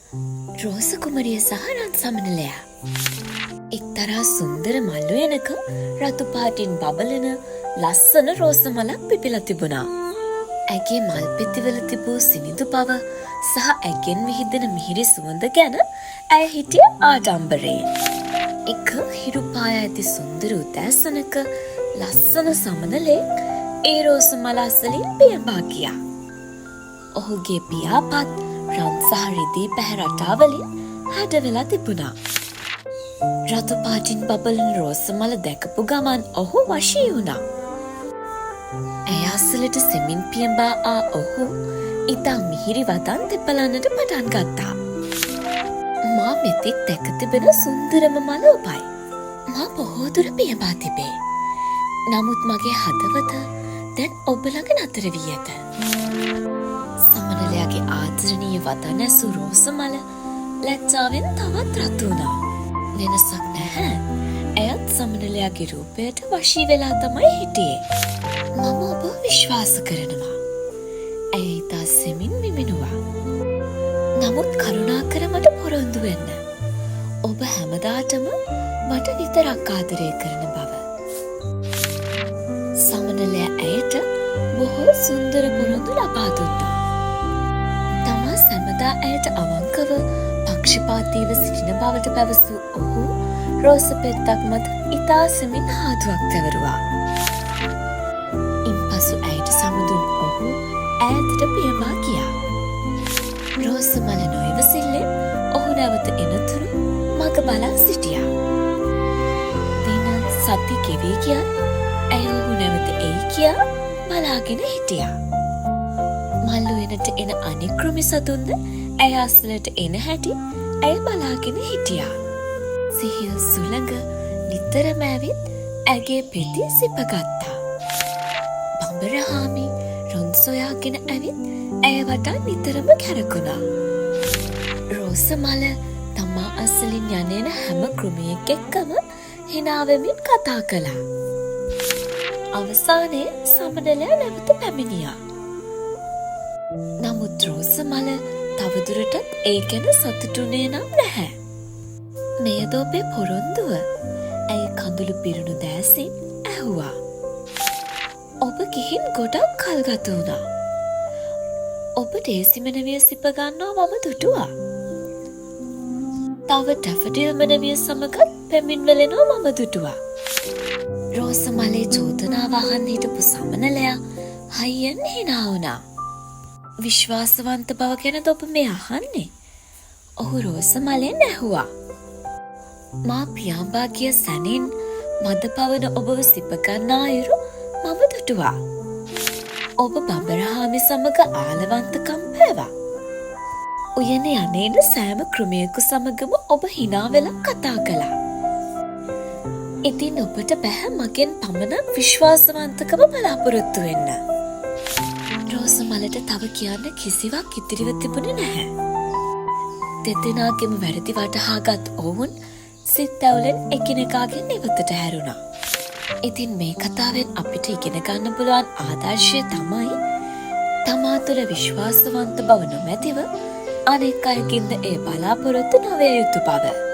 රෝස කුමරිය සහ රන් සමනලයා. එක්තරා සුන්දර මල්ලු එනක රතු පාටින් බබලන ලස්සන රෝස මලක් පිපිලා තිබුණා. ඇගේ මල් පෙතිවල තිබූ සිනිඳු බව සහ ඇගෙන් විහිදෙන මිහිරි සුවඳ ගැන ඇය හිටිය ආඩම්බරයෙන්. එක හිරු පාය ඇති සුන්දර උදෑසනක ලස්සන සමනලෙක් ඒ රෝස මල අසලින් පියඹා ගියා. ඔහුගේ පියාපත් රන් සහ රිදී පැහැ රටාවලින් හැඩ වෙලා තිබුණා. රතු පාටින් බබලන රෝස මල දැකපු ගමන් ඔහු වශී වුණා. ඇය අසලට සෙමින් පියඹා ආ ඔහු ඉතා මිහිරි වදන් දෙපලන්නට පටන් ගත්තා. මා මෙතෙක් දැක තිබෙන සුන්දරම මල ඔබයි. මා බොහෝ දුර පියඹා තිබේ. නමුත් මගේ හදවත දැන් ඔබ ළඟ නතර වී ඇත. සමනලයාගේ ආදරණීය වදන ඇසු රෝස මල ලැජ්ජාවෙන් තවත් රතු වුණා. වෙනසක් නැහැ. ඇයත් සමනලයාගේ රූපයට වශී වෙලා තමයි හිටියේ. මම ඔබ විශ්වාස කරනවා. ඇය ඉතා සෙමින් විමිනුවා. නමුත් කරුණාකර මට පොරොන්දු වෙන්න. ඔබ හැමදාටම මට විතරක් ආදරය කරන බව. සමනලයා ඇයට බොහෝ සුන්දර පොරොන්දු ලබා දුන්නා. තමා සැමදා ඇයට අවංකව පක්ෂපාතීව සිටින බවට පැවසූ ඔහු රෝස පෙත්තක් මත ඉතා සෙමින් හාදුවක් තැවරුවා. ඉන්පසු ඇයට සමුදුන් ඔහු ඈතට පියඹා ගියා. රෝස මල නොයිවසිල්ලෙන් ඔහු නැවත එනතුරු මග බලා සිටියා. දින සති ගෙවී ගියත් ඇය ඔහු නැවත එයි කියා බලාගෙන හිටියා. මල්ලු එනට එන අනෙක් කෘමි සතුන්ද ඇය අස්සලට එන හැටි ඇය බලාගෙන හිටියා. සිහිල් සුළඟ නිතරම ඇවිත් ඇගේ පෙති සිපගත්තා. බඹරහාමි රොන් සොයාගෙන ඇවිත් ඇය වටා නිතරම කැරකුණා. රෝස මල තමා අස්සලින් යනෙන හැම කෘමියෙක් එක්කම හිනාවෙමින් කතා කළා. අවසානයේ සමනලයා නැවත පැමිණියා. නමුත් රෝස මල තවදුරටත් ඒ ගැන සතුටුුනේ නම් නැහැ. මෙයද ඔබේ පොරොන්දුව? ඇය කඳුළු පිරුණු දෑසින් ඇහුවා. ඔබ ගිහින් ගොඩක් කල් ගත වුණා. ඔබ ඩේසිමනවිය සිප ගන්නවා මම දුටුවා. තව ඩැෆඩිල් මනවිය සමගත් පැමිණිල්ලෙනවා මම දුටුවා. රෝස මලේ චෝදනාව අහන්න හිටපු සමනලයා හයියෙන් hina වුණා. විශ්වාසවන්ත බව ගැනද ඔබ මේ අහන්නේ? ඔහු රෝස මලෙන් ඇහුවා. මා පියාඹා ගිය සැනින් මද පවන ඔබව සිප ගන්නා අයුරු මම දුටුවා. ඔබ බඹරහාමි සමග ආලවන්තකම් පෑවා. උයනේ යන්නේන සෑම කෘමියෙකු සමගම ඔබ hina වෙලා කතා කළා. ඉතින් ඔබට බැහැ මගෙන් පමණක් විශ්වාසවන්තකම බලාපොරොත්තු වෙන්න. රෝස මලට තව කියන්න කිසිවක් ඉතිරිව තිබුණේ නැහැ. දෙදෙනාගේම වැරදි වටහාගත් ඔවුන් සිත් ඇවුලෙන් එකිනෙකාගෙන් ඉවතට හැරුණා. ඉතින් මේ කතාවෙන් අපිට ඉගෙන ගන්න පුළුවන් ආදර්ශය තමයි තමා තුළ විශ්වාසවන්ත බව නොමැතිව අනෙක් අයකින්ද ඒ බලාපොරොත්තු නොවිය යුතු බව.